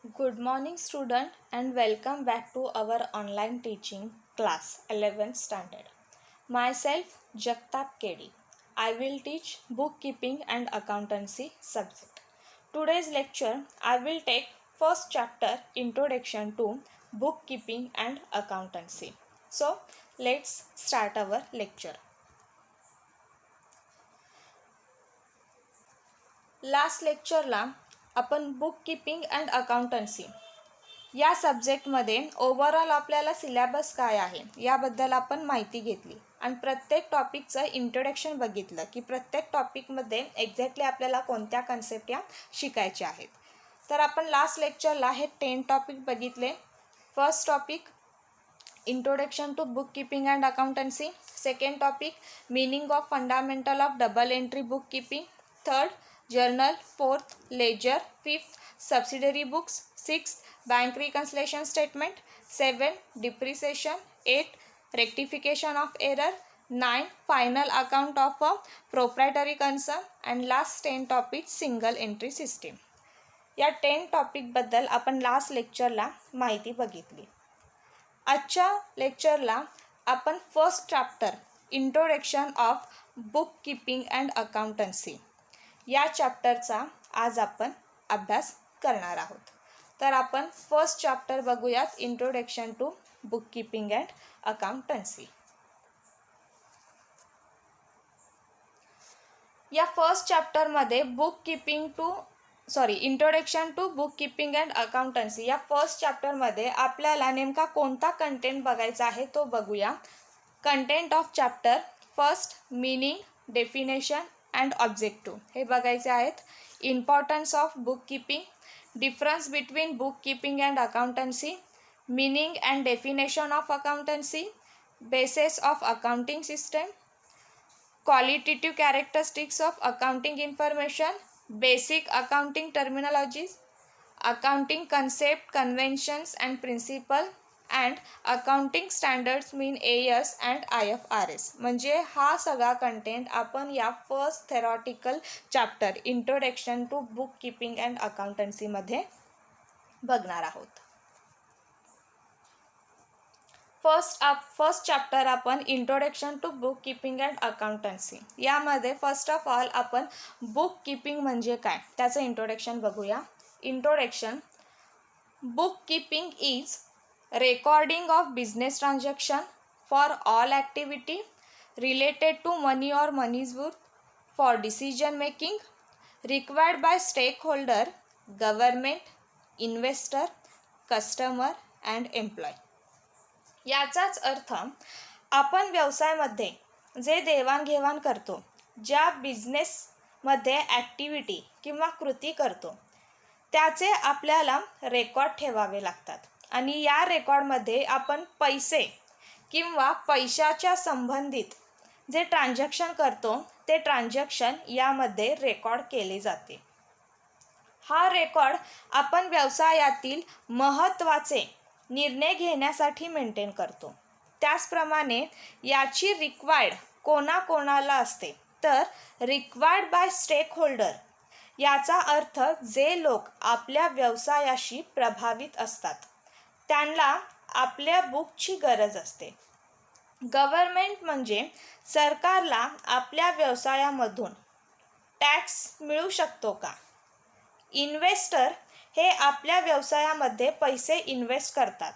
Good morning student and welcome back to our online teaching class 11th standard. Myself Jagtap Kedi. I will teach bookkeeping and accountancy subject. Today's lecture I will take first chapter introduction to bookkeeping and accountancy. So let's start our lecture. Last लेक्चरला आपण bookkeeping and accountancy या सब्जेक्टमध्ये overall आपल्याला syllabus काय आहे याबद्दल आपण माहिती घेतली आणि प्रत्येक टॉपिकचं इंट्रोडक्शन बघितलं की प्रत्येक टॉपिकमध्ये एक्झॅक्टली आपल्याला कोणत्या कन्सेप्ट या शिकायच्या आहेत. तर आपण लास्ट लेक्चरला हे 10 टॉपिक बघितले. First topic introduction to bookkeeping and accountancy, second topic meaning of fundamental of double entry bookkeeping, third journal, fourth ledger, fifth subsidiary books, sixth bank reconciliation statement, 7 depreciation, 8 rectification of error, 9 final account of a proprietary concern and last 10 topic single entry system. या 10 टॉपिकबद्दल आपण last लेक्चरला माहिती बघितली. आजच्या लेक्चरला आपण first chapter introduction of bookkeeping and accountancy या चॅप्टरचा आज आपण अभ्यास करणार आहोत. तर आपण फर्स्ट चॅप्टर बघूयात, introduction to bookkeeping and accountancy. या फर्स्ट चॅप्टरमध्ये introduction to bookkeeping and accountancy या फर्स्ट चॅप्टरमध्ये आपल्याला नेमका कोणता कंटेंट बघायचा आहे तो बघूया. Content of chapter first meaning, definition and objective हे बघायचे आहेत. Importance of bookkeeping, difference between bookkeeping and accountancy, meaning and definition of accountancy, basis of accounting system, qualitative characteristics of accounting information, basic accounting terminologies, accounting concept, conventions and principle and accounting standards mean AS and IFRS. म्हणजे हा सगळा content आपण या first theoretical chapter introduction to bookkeeping and अकाउंटन्सीमध्ये बघणार आहोत. First chapter आपण introduction to bookkeeping and accountancy यामध्ये फर्स्ट ऑफ ऑल आपण बुककीपिंग म्हणजे काय त्याचं इंट्रोडक्शन बघूया. Introduction. Bookkeeping is recording of business transaction for all activity related to money or money's worth for decision making required by stakeholder, government, investor, customer and employee. याचाच अर्थ आपण व्यवसायामध्ये जे देवाणघेवाण करतो, ज्या बिझनेसमध्ये ॲक्टिव्हिटी किंवा कृती करतो त्याचे आपल्याला रेकॉर्ड ठेवावे लागतात आणि या रेकॉर्डमध्ये आपण पैसे किंवा पैशाच्या संबंधित जे ट्रान्झॅक्शन करतो ते ट्रान्झॅक्शन यामध्ये रेकॉर्ड केले जाते. हा रेकॉर्ड आपण व्यवसायातील महत्त्वाचे निर्णय घेण्यासाठी मेंटेन करतो. त्याचप्रमाणे याची रिक्वायर्ड कोणाकोणाला असते तर रिक्वायर्ड बाय स्टेक होल्डर. याचा अर्थ जे लोक आपल्या व्यवसायाशी प्रभावित असतात त्यांना आपल्या बुकची गरज असते. गव्हर्नमेंट म्हणजे सरकारला आपल्या व्यवसायामधून टॅक्स मिळू शकतो का. इन्व्हेस्टर हे आपल्या व्यवसायामध्ये पैसे इन्व्हेस्ट करतात,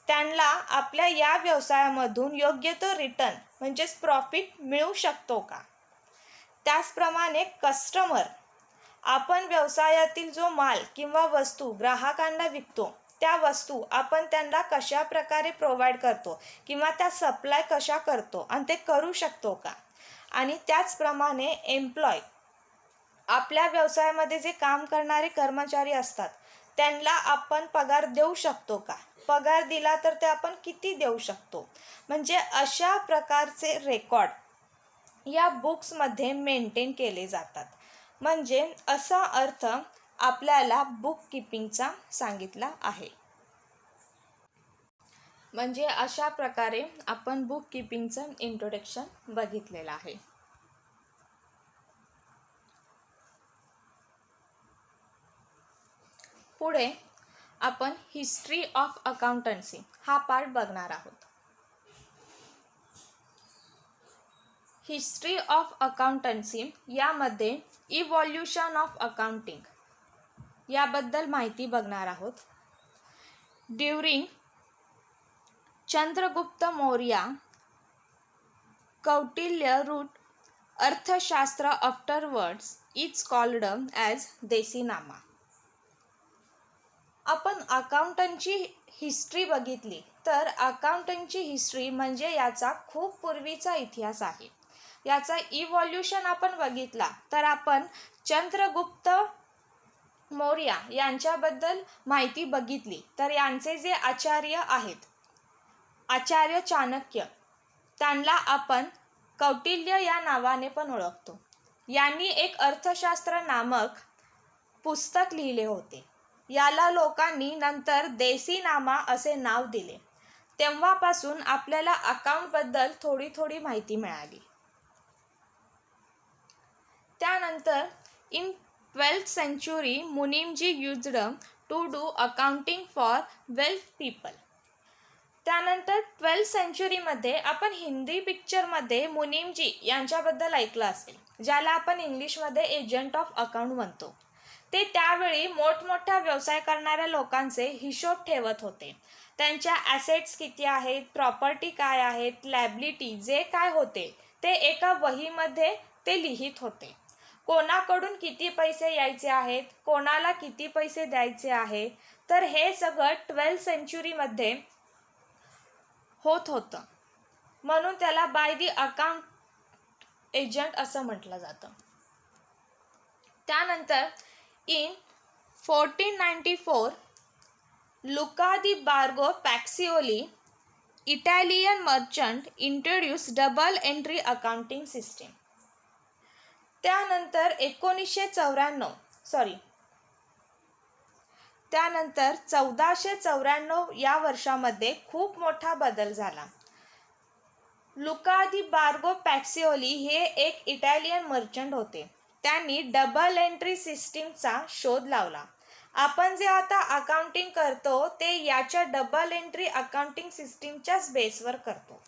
त्यांना आपल्या या व्यवसायामधून योग्य तो रिटर्न म्हणजेच प्रॉफिट मिळू शकतो का. त्याचप्रमाणे कस्टमर, आपण व्यवसायातील जो माल किंवा वस्तू ग्राहकांना विकतो त्या वस्तू आपण त्यांना कशा प्रकारे प्रोव्हाइड करतो किंवा त्या सप्लाय कशा करतो आणि ते करू शकतो का. आणि त्याचप्रमाणे एम्प्लॉय, आपल्या व्यवसायामध्ये जे काम करणारे कर्मचारी असतात त्यांना आपण पगार देऊ शकतो का, पगार दिला तर ते आपण किती देऊ शकतो. म्हणजे अशा प्रकारचे रेकॉर्ड या बुक्समध्ये मेंटेन केले जातात. म्हणजे असा अर्थ आपल्याला बुककीपिंगचा सांगितला आहे. म्हणजे अशा प्रकारे आपण बुककीपिंगचं इंट्रोडक्शन बघितलेलं आहे. पुढे आपण हिस्ट्री ऑफ अकाउंटन्सी हा पार्ट बघणार आहोत. हिस्ट्री ऑफ अकाउंटन्सी यामध्ये इव्हॉल्युशन ऑफ अकाउंटिंग याबद्दल माहिती बघणार आहोत. ड्युरिंग चंद्रगुप्त मौर्य कौटिल्य रूट अर्थशास्त्र आफ्टरवर्ड्स इज कॉल्ड ॲज देसीनामा. आपण अकाउंटंटची हिस्ट्री बघितली तर अकाउंटंटची हिस्ट्री म्हणजे याचा खूप पूर्वीचा इतिहास आहे. याचा इव्हॉल्युशन आपण बघितला तर आपण चंद्रगुप्त मौर्य यांच्याबद्दल माहिती बघितली तर यांचे जे आचार्य आहेत आचार्य चाणक्य त्यांना आपण कौटिल्य या नावाने पण ओळखतो. यांनी एक अर्थशास्त्र नामक पुस्तक लिहिले होते. याला लोकांनी नंतर देसीनामा असे नाव दिले. तेव्हापासून आपल्याला अकाउंटबद्दल थोडी थोडी माहिती मिळाली. त्यानंतर इन 12th century मुनीमजी used to do accounting for wealth people. त्यानंतर 12th centuryमध्ये आपण हिंदी पिक्चरमध्ये मुनीमजी यांच्याबद्दल ऐकलं असेल, ज्याला आपण इंग्लिशमध्ये एजंट ऑफ अकाउंट म्हणतो. ते त्यावेळी मोठमोठ्या व्यवसाय करणाऱ्या लोकांचे हिशोब ठेवत होते. त्यांच्या ॲसेट्स किती आहेत, प्रॉपर्टी काय आहेत, लॅबिलिटी जे काय होते ते एका वहीमध्ये ते लिहित होते. कोणाकडून किती पैसे यायचे आहेत, कोणाला किती पैसे द्यायचे आहे, तर हे सगळं 12th centuryमध्ये होत होतं. म्हणून त्याला बाय दी अकाउंट एजंट असं म्हटलं जातं. त्यानंतर in 1494 Luca di Borgo Pacioli Italian merchant introduce double entry accounting system. त्यानंतर 1494 या वर्षामध्ये खूप मोठा बदल झाला. लुका दी बार्गो पॅक्सिओली हे एक इटालियन मर्चंट होते. त्यांनी डबल एंट्री सिस्टीमचा शोध लावला. आपण जे आता अकाउंटिंग करतो ते याच्या डबल एंट्री अकाउंटिंग सिस्टीमच्याच बेसवर करतो.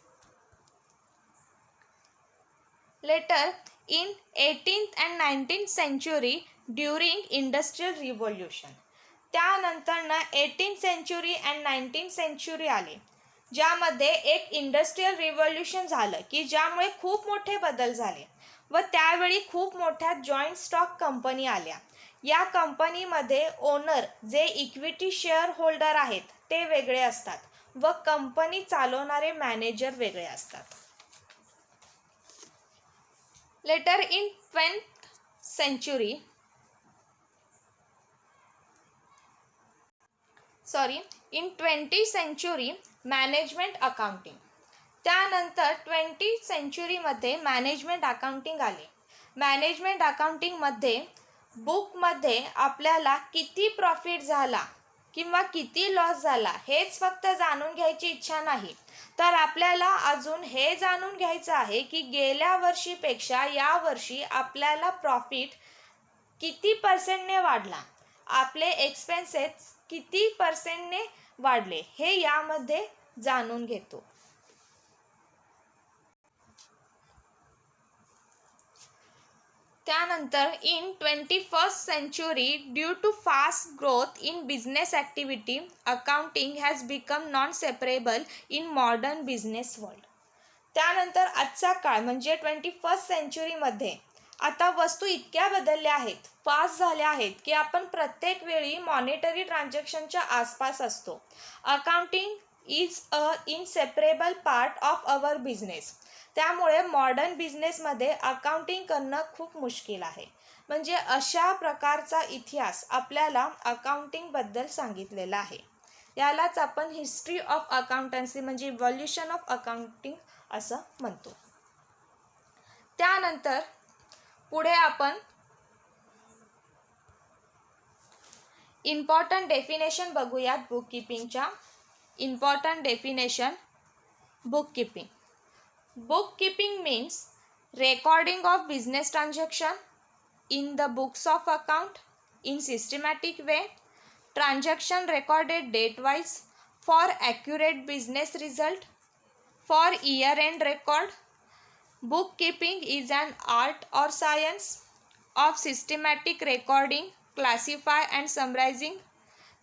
Later in 18th and 19th century during industrial revolution. त्यानंतरनं 18th century and 19th century आले, ज्यामध्ये एक इंडस्ट्रियल रिव्होल्युशन झालं की ज्यामुळे खूप मोठे बदल झाले व त्यावेळी खूप मोठ्या जॉईंट स्टॉक कंपनी आल्या. या कंपनीमध्ये ओनर जे इक्विटी शेअर होल्डर आहेत ते वेगळे असतात व कंपनी चालवणारे मॅनेजर वेगळे असतात. Later in 20th century management accounting. त्यानंतर 20th centuryमध्ये मॅनेजमेंट अकाउंटिंग आले. मॅनेजमेंट अकाउंटिंगमध्ये बुकमध्ये आपल्याला किती प्रॉफिट झाला किंवा किती लॉस झाला हेच फक्त जाणून घ्यायची इच्छा नाही, तर आपल्याला अजून हे जाणून घ्यायचं आहे की गेल्या वर्षीपेक्षा या वर्षी आपल्याला प्रॉफिट किती पर्सेंटने वाढला, आपले एक्सपेन्सेस किती पर्सेंटने वाढले हे यामध्ये जाणून घेतो. त्यानंतर in 21st century due to fast growth in business activity accounting has become non separable in modern business world. त्यानंतर आजचा काळ म्हणजे 21st centuryमध्ये आता वस्तू इतक्या बदलल्या आहेत, फास्ट झाल्या आहेत की आपण प्रत्येक वेळी मॉनिटरी ट्रान्झॅक्शनच्या आसपास असतो. Accounting is a inseparable part of our business. त्यामुळे मॉडर्न बिझनेसमध्ये अकाउंटिंग करणं खूप मुश्किल आहे. म्हणजे अशा प्रकारचा इतिहास आपल्याला अकाउंटिंगबद्दल सांगितलेला आहे. यालाच आपण हिस्ट्री ऑफ अकाउंटन्सी म्हणजे इव्हॉल्युशन ऑफ अकाउंटिंग असं म्हणतो. त्यानंतर पुढे आपण इम्पॉर्टंट डेफिनेशन बघूयात बुककीपिंगच्या. Important definition bookkeeping. Bookkeeping means recording of business transaction in the books of account in systematic way, transaction recorded date wise, for accurate business result, for year end record. Bookkeeping is an art or science of systematic recording, classify and summarizing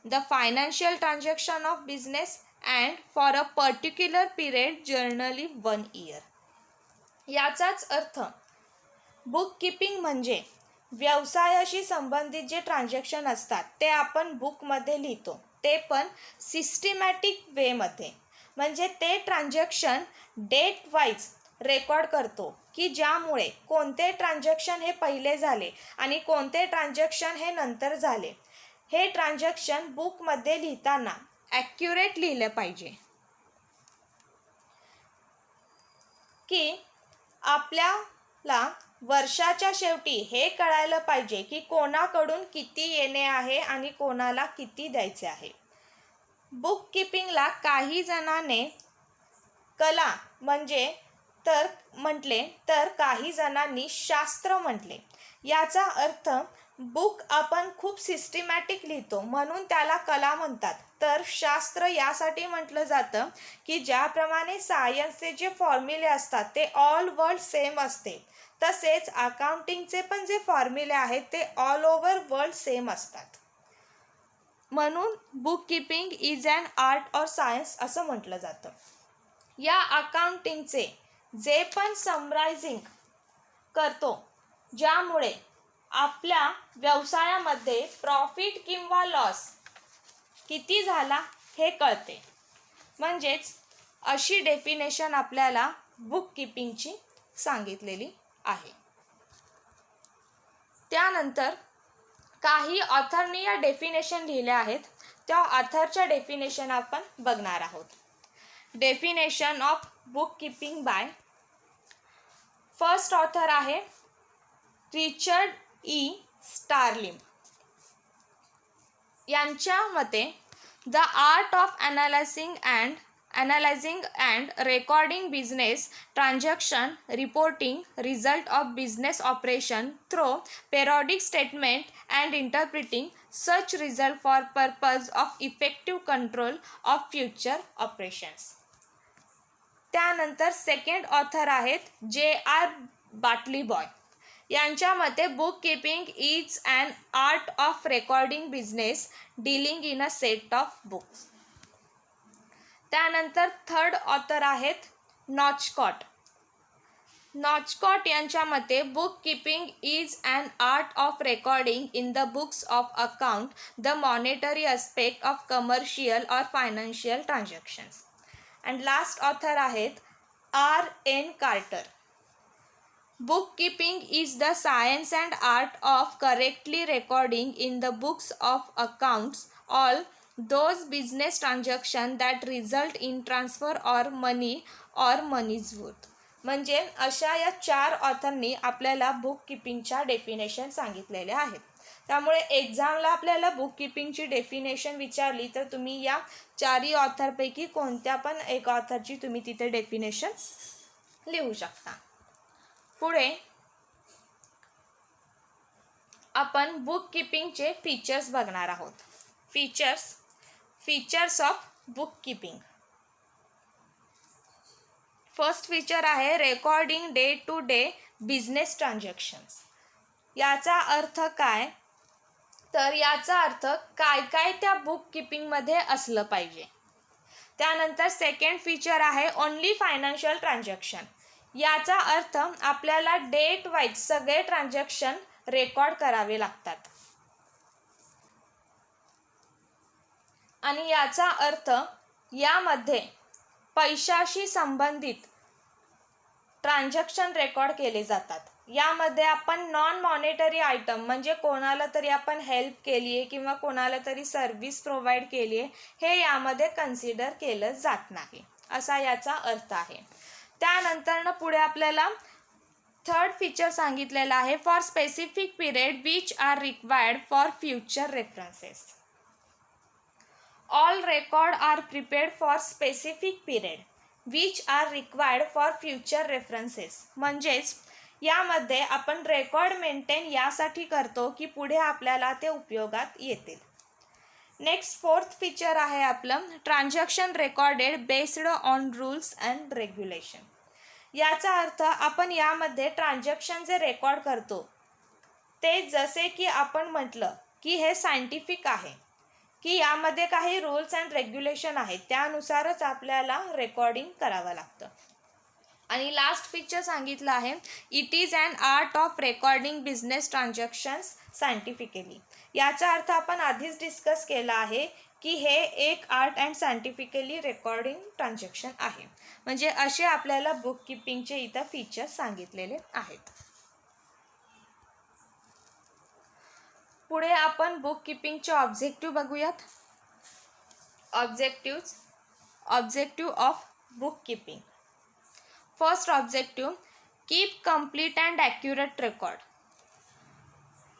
the financial transaction of business and for a particular period, generally 1 year. याचाच अर्थ bookkeeping म्हणजे व्यवसायाशी संबंधित जे transaction असतात ते आपण बुकमध्ये लिहितो, ते पण सिस्टमॅटिक वेमध्ये. म्हणजे ते ट्रान्झॅक्शन डेट वाईज रेकॉर्ड करतो की ज्यामुळे कोणते ट्रान्झॅक्शन हे पहिले झाले आणि कोणते ट्रान्झॅक्शन हे नंतर झाले. हे ट्रान्झॅक्शन बुकमध्ये लिहिताना ॲक्युरेट लिहिलं पाहिजे की आपल्याला वर्षाच्या शेवटी हे कळायला पाहिजे की कोणाकडून किती येणे आहे आणि कोणाला किती द्यायचे आहे. बुककीपिंगला काही जणांनी कला म्हणजे म्हटले तर काही जणांनी शास्त्र म्हटले. याचा अर्थ बुक आपण खूप सिस्टमॅटिक लिहितो म्हणून त्याला कला म्हणतात, तर शास्त्र यासाठी म्हटलं जातं की ज्याप्रमाणे सायन्सचे जे फॉर्म्युले असतात ते ऑल वर्ल्ड सेम असते, तसेच अकाउंटिंगचे पण जे फॉर्म्युले आहेत ते ऑल ओव्हर वर्ल्ड सेम असतात. म्हणून bookkeeping is an art or science असं म्हटलं जातं. या अकाउंटिंगचे जे पण समरायझिंग करतो ज्यामुळे आपल्या व्यवसायामध्ये प्रॉफिट किंवा लॉस किती झाला हे कळते. म्हणजेच अशी डेफिनेशन आपल्याला बुककीपिंगची सांगितलेली आहे. त्यानंतर काही ऑथरनी या डेफिनेशन लिहिल्या आहेत, त्या ऑथरच्या डेफिनेशन आपण बघणार आहोत. Definition of bookkeeping by first author आहे रिचर्ड ई स्टारलिम. यांच्या मते the art of analyzing and recording business transaction reporting result of business operation through periodic statement and interpreting such result for purpose of effective control of future operations. त्यानंतर second author आहेत J.R. Batliboi. यांच्या मते bookkeeping is an art of recording business dealing in a set of books. त्यानंतर third author आहेत नॉचकॉट. Northcott यांच्या मते bookkeeping is an art of recording in the books of account the monetary aspect of commercial or financial transactions. And last author आहेत R.N. Carter. Bookkeeping is the science and art of correctly recording in the books of accounts all those business transactions that result in transfer or money's worth. म्हणजे अशा या 4 ऑथरनी आपल्याला बुककीपिंगच्या definition सांगितलेल्या आहेत. त्यामुळे एक्झामला आपल्याला बुककीपिंगची definition विचारली तर तुम्ही या 4 ऑथरपैकी कोणत्या पण एक ऑथरची तुम्ही तिथे डेफिनेशन लिहू शकता. पुढे आपण बुककीपिंगचे फीचर्स बघणार आहोत. Features of bookkeeping. First feature आहे recording day to day business transactions. याचा अर्थ काय, तर याचा अर्थ काय काय त्या बुककीपिंगमध्ये असलं पाहिजे. त्यानंतर सेकंड फीचर आहे ओन्ली फायनान्शियल ट्रान्झॅक्शन. याचा अर्थ आपल्याला डेट वाईज सगळे ट्रान्झॅक्शन रेकॉर्ड करावे लागतात. आणि याचा अर्थ यामध्ये पैशाशी संबंधित ट्रान्झॅक्शन रेकॉर्ड केले जातात. यामध्ये आपण नॉन मॉनेटरी आयटम म्हणजे कोणाला तरी आपण हेल्प केली आहे किंवा कोणाला तरी सर्व्हिस प्रोव्हाइड केली आहे हे यामध्ये कन्सिडर केलं जात नाही, असा याचा अर्थ आहे. त्यानंतर पुढे आपल्याला थर्ड फीचर सांगितलेलं आहे for specific period which are required for future references. All record are prepared for specific period which are required for future references. म्हणजेच यामध्ये आपण रेकॉर्ड मेंटेन यासाठी करतो की पुढे आपल्याला ते उपयोगात येतील. नेक्स्ट फोर्थ फीचर आहे आपलं transaction recorded based on rules and regulation. याचा अर्थ आपण यामध्ये ट्रान्झॅक्शन जे रेकॉर्ड करतो ते जसे की आपण म्हटलं की हे सायंटिफिक आहे, की यामध्ये काही रूल्स अँड रेग्युलेशन आहेत, त्यानुसारच आपल्याला रेकॉर्डिंग करावं लागतं. आणि लास्ट फीचर सांगितलं आहे it is an art of recording business transactions scientifically. याचा अर्थ आपण आधीच डिस्कस केला आहे की हे एक art and scientifically recording transaction आहे. म्हणजे असे आपल्याला बुक किपिंगचे इथं फीचर्स सांगितलेले आहेत. पुढे आपण बुक किपिंगचे ऑब्जेक्टिव्ह बघूयात. Objective of book keeping. First objective, keep complete and accurate record.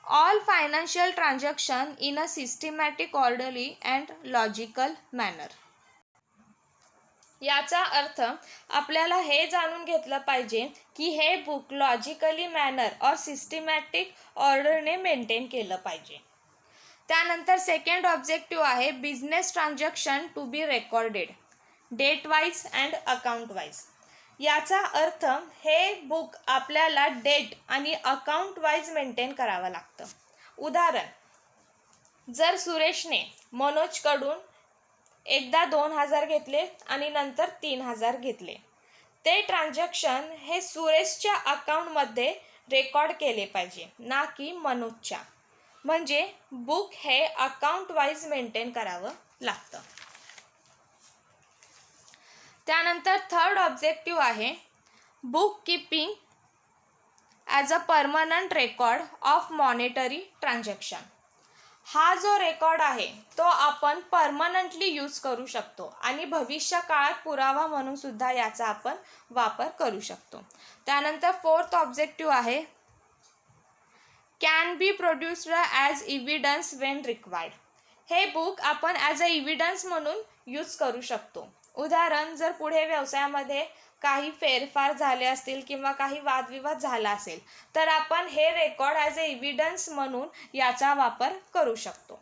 All financial transaction in a systematic, orderly and logical manner. याचा अर्थ आपल्याला हे जाणून घेतलं पाहिजे की हे book logically manner or systematic ऑर्डरने मेंटेन केलं पाहिजे. त्यानंतर सेकंड ऑब्जेक्टिव्ह आहे business transaction to be recorded date wise and account wise. याचा अर्थ हे बुक आपल्याला डेट आणि अकाउंट वाईज मेंटेन करावं लागतं. उदाहरण, जर सुरेशने मनोजकडून एकदा 2,000 घेतले आणि नंतर 3,000 घेतले, ते ट्रान्झॅक्शन हे सुरेशच्या अकाउंटमध्ये रेकॉर्ड केले पाहिजे, ना की मनोजच्या. म्हणजे बुक हे अकाउंट वाईज मेंटेन करावं लागतं. त्यानंतर थर्ड ऑब्जेक्टिव्ह आहे book keeping as a permanent record of monetary transaction. हा जो रेकॉर्ड आहे तो आपण परमनंटली यूज करू शकतो आणि भविष्य काळात पुरावा म्हणून सुद्धा याचा आपण वापर करू शकतो. त्यानंतर फोर्थ ऑब्जेक्टिव्ह आहे can be produced as evidence Wien required. हे बुक आपण ॲज अ इव्हिडन्स म्हणून यूज करू शकतो. उदाहरण, जर पुढे व्यवसायामध्ये काही फेरफार झाले असतील किंवा काही वादविवाद झाला असेल तर आपण हे रेकॉर्ड ॲज अ इव्हिडन्स म्हणून याचा वापर करू शकतो.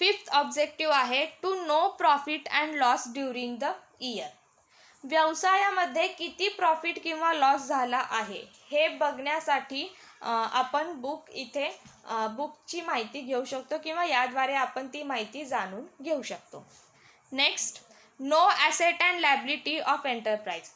फिफ्थ ऑब्जेक्टिव्ह आहे to know profit and loss during the year. व्यवसायामध्ये किती प्रॉफिट किंवा लॉस झाला आहे हे बघण्यासाठी आपण बुकची माहिती घेऊ शकतो किंवा याद्वारे आपण ती माहिती जाणून घेऊ शकतो. Next, know asset and liability of enterprise.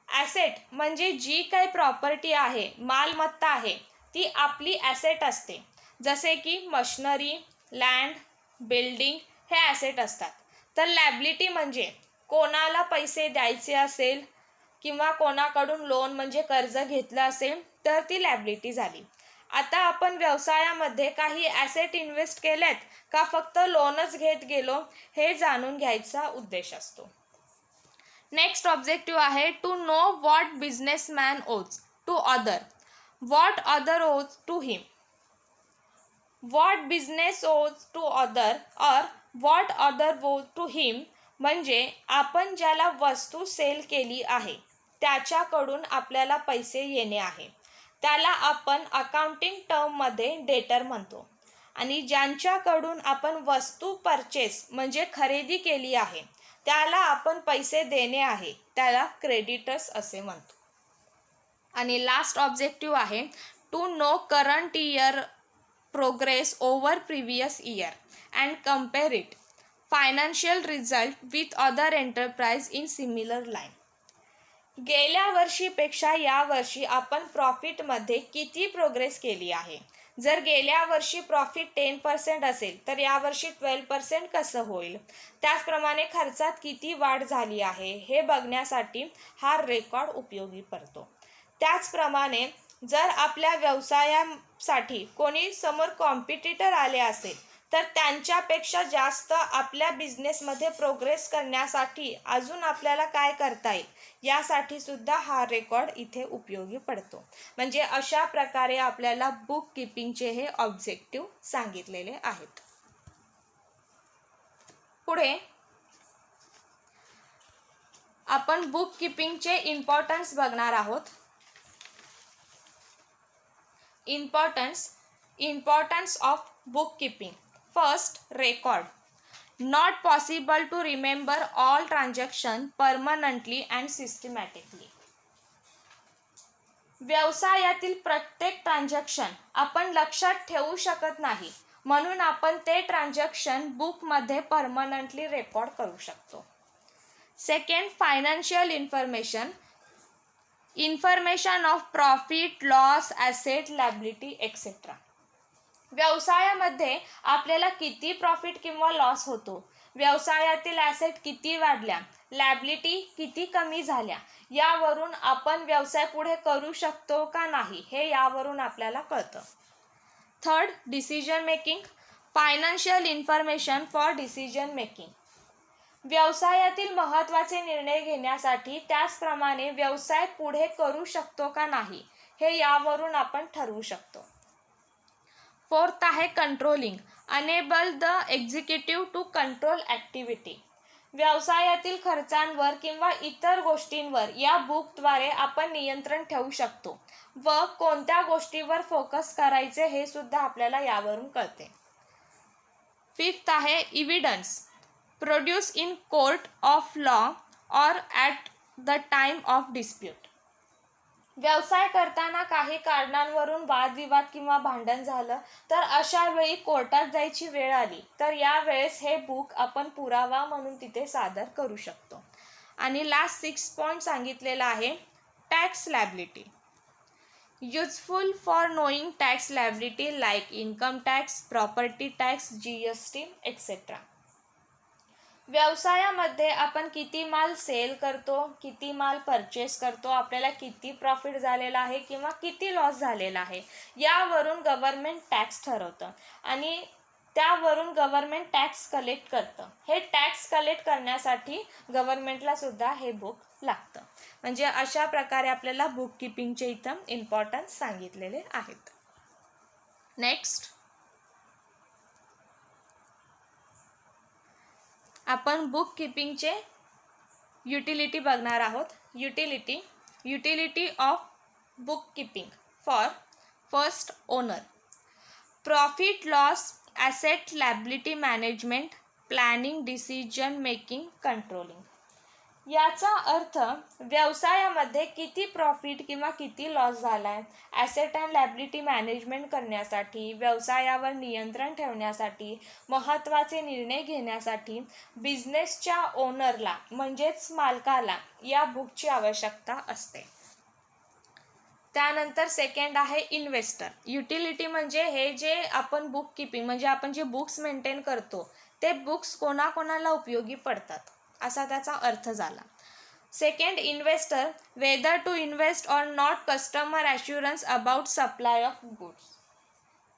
Asset म्हणजे जी काही प्रॉपर्टी आहे, मालमत्ता आहे, ती आपली ॲसेट असते. जसे की मशनरी, लँड, बिल्डिंग हे ॲसेट असतात. तर लॅबिलिटी म्हणजे कोणाला पैसे द्यायचे असेल किंवा कोणाकडून लोन म्हणजे कर्ज घेतलं असेल तर ती लॅबिलिटी झाली. आता आपण व्यवसायामध्ये काही ॲसेट इन्व्हेस्ट केलेत का फक्त लोनच घेत गेलो हे जाणून घ्यायचा उद्देश असतो. नेक्स्ट ऑब्जेक्टिव्ह आहे टू नो व्हॉट बिझनेसमॅन ओज टू अदर, व्हॉट अदर ओज टू हिम. व्हॉट बिझनेस ओज टू अदर और व्हॉट अदर ओज टू हिम म्हणजे आपण ज्याला वस्तू सेल केली आहे त्याच्याकडून आपल्याला पैसे येणे आहे, त्याला आपण अकाउंटिंग टर्ममध्ये डेटर म्हणतो. आणि ज्यांच्याकडून आपण वस्तू परचेस म्हणजे खरेदी केली आहे त्याला आपण पैसे देणे आहे, त्याला क्रेडिटर्स असे म्हणतो. आणि लास्ट ऑब्जेक्टिव्ह आहे to know current year progress over previous year and compare it financial result with other enterprise in similar line. गेल्या वर्षीपेक्षा यावर्षी आपण प्रॉफिटमध्ये किती प्रोग्रेस केली आहे. जर गेल्या वर्षी प्रॉफिट 10% असेल तर यावर्षी 12% कसं होईल. त्याचप्रमाणे खर्चात किती वाढ झाली आहे हे बघण्यासाठी हा रेकॉर्ड उपयोगी पडतो. त्याचप्रमाणे जर आपल्या व्यवसायासाठी कोणी समोर कॉम्पिटिटर आले असेल तर त्यांच्यापेक्षा जास्त आपल्या बिझनेसमध्ये प्रोग्रेस करण्यासाठी अजून आपल्याला काय करता येईल यासाठी सुद्धा हा रेकॉर्ड इथे उपयोगी पडतो. म्हणजे अशा प्रकारे आपल्याला बुक किपिंगचे हे ऑब्जेक्टिव्ह सांगितलेले आहेत. पुढे आपण बुक किपिंगचे इम्पॉर्टन्स बघणार आहोत. Importance of book keeping. First, record. Not possible to remember all transaction permanently and systematically. व्यवसायातील प्रत्येक ट्रान्झॅक्शन आपण लक्षात ठेवू शकत नाही, म्हणून आपण ते ट्रान्झॅक्शन बुकमध्ये परमनंटली रेकॉर्ड करू शकतो. Second, financial information. Information of profit, loss, asset, liability etcetera. व्यवसायामध्ये आपल्याला किती प्रॉफिट किंवा लॉस होतो, व्यवसायातील ॲसेट किती वाढल्या, लायबिलिटी किती कमी झाल्या, यावरून आपण व्यवसाय पुढे करू शकतो का नाही हे यावरून आपल्याला कळतं. Third, decision making. Financial information for decision making. व्यवसायातील महत्त्वाचे निर्णय घेण्यासाठी, त्याचप्रमाणे व्यवसाय पुढे करू शकतो का नाही हे यावरून आपण ठरवू शकतो. फोर्थ आहे controlling. Enable the executive to control activity. व्यवसायातील खर्चांवर किंवा इतर गोष्टींवर या बुकद्वारे आपण नियंत्रण ठेवू शकतो व कोणत्या गोष्टीवर फोकस करायचे हे सुद्धा आपल्याला यावरून कळते. फिफ्थ आहे evidence. Produce in court of law or at the time of dispute. व्यवसाय करताना काही कारणांवरून वादविवाद किंवा भांडण झालं तर अशा वेळी कोर्टात जायची वेळ आली तर यावेळेस हे बुक आपण पुरावा म्हणून तिथे सादर करू शकतो. आणि लास्ट 6 पॉईंट सांगितलेला आहे tax liability. Useful for knowing tax liability like income tax, property tax, GST etcetera. व्यवसायामध्ये आपण किती माल सेल करतो, किती माल परचेस करतो, आपल्याला किती प्रॉफिट झालेला आहे किंवा किती लॉस झालेला आहे यावरून गव्हर्नमेंट टॅक्स ठरवतं आणि त्यावरून गव्हर्नमेंट टॅक्स कलेक्ट करतं. हे टॅक्स कलेक्ट करण्यासाठी गव्हर्नमेंटला सुद्धा हे बुक लागतं. म्हणजे अशा प्रकारे आपल्याला बुक किपिंगचे इथं इम्पॉर्टन्स सांगितलेले आहेत. नेक्स्ट आपण बुक किपिंगचे युटिलिटी बघणार आहोत. Utility of book keeping for first owner. Profit loss, asset liability management, planning, decision making, controlling. याचा अर्थ व्यवसायामध्ये किती प्रॉफिट किंवा किती लॉस झाला आहे, ॲसेट अँड लायबिलिटी मॅनेजमेंट करण्यासाठी, व्यवसायावर नियंत्रण ठेवण्यासाठी, महत्त्वाचे निर्णय घेण्यासाठी बिझनेसच्या ओनरला म्हणजेच मालकाला या बुकची आवश्यकता असते. त्यानंतर सेकंड आहे इन्व्हेस्टर. युटिलिटी म्हणजे हे जे आपण बुक किपिंग म्हणजे आपण जे बुक्स मेंटेन करतो ते बुक्स कोणाकोणाला उपयोगी पडतात असा त्याचा अर्थ झाला. Second, investor. Whether to invest or not, customer assurance about supply of goods.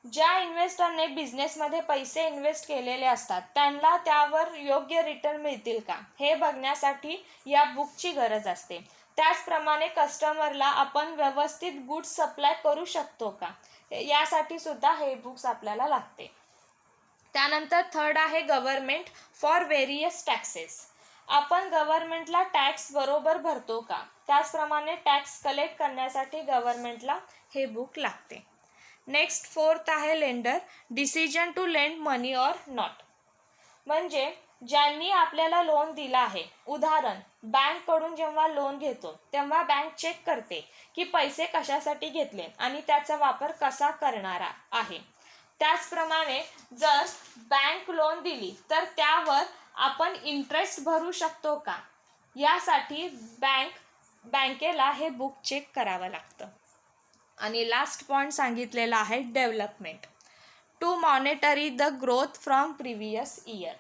ज्या इन्व्हेस्टरने बिझनेसमध्ये पैसे इन्व्हेस्ट केलेले असतात त्यांना त्यावर योग्य रिटर्न मिळतील का हे बघण्यासाठी या बुकची गरज असते. त्याचप्रमाणे कस्टमरला आपण व्यवस्थित गुड्स सप्लाय करू शकतो का यासाठी सुद्धा हे बुक्स आपल्याला लागते. त्यानंतर थर्ड आहे गव्हर्नमेंट फॉर व्हेरियस टॅक्सेस. आपण गव्हर्नमेंटला टॅक्स बरोबर भरतो का, त्याचप्रमाणे टॅक्स कलेक्ट करण्यासाठी गव्हर्नमेंटला हे बुक लागते. नेक्स्ट फोर्थ आहे lender. Decision to lend money or not. म्हणजे ज्यांनी आपल्याला लोन दिला आहे, उदाहरण बँककडून जेव्हा लोन घेतो तेव्हा बँक चेक करते की पैसे कशासाठी घेतले आणि त्याचा वापर कसा करणारा आहे. त्याचप्रमाणे जर बँक लोन दिली तर त्यावर आपण इंटरेस्ट भरू शकतो का यासाठी बँकेला हे बुक चेक करावं लागतं. आणि लास्ट पॉईंट सांगितलेला आहे development. To monitor the growth from previous year.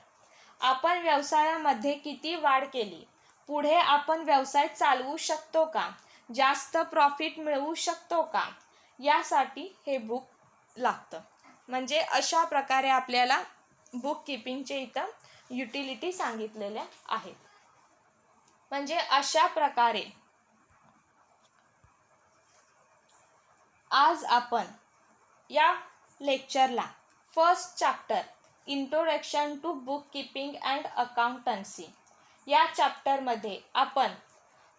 आपण व्यवसायामध्ये किती वाढ केली, पुढे आपण व्यवसाय चालवू शकतो का, जास्त प्रॉफिट मिळवू शकतो का यासाठी हे बुक लागतं. म्हणजे अशा प्रकारे आपल्याला बुक किपिंगचे इथं युटिलिटी सांगितलेल्या आहेत. म्हणजे अशा प्रकारे आज आपण या लेक्चरला first chapter introduction to bookkeeping and accountancy या चॅप्टरमध्ये आपण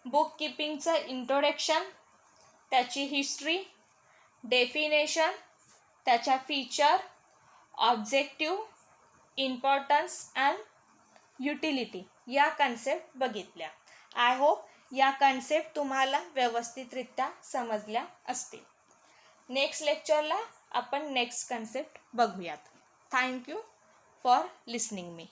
बुक किपिंगचं इंट्रोडक्शन, त्याची हिस्ट्री, डेफिनेशन, त्याच्या feature, objective, importance and utility या कन्सेप्ट बघितल्या. आय होप या कन्सेप्ट तुम्हाला व्यवस्थितरित्या समजल्या असतील. नेक्स्ट लेक्चरला आपण नेक्स्ट कन्सेप्ट बघूयात. Thank you for listening me.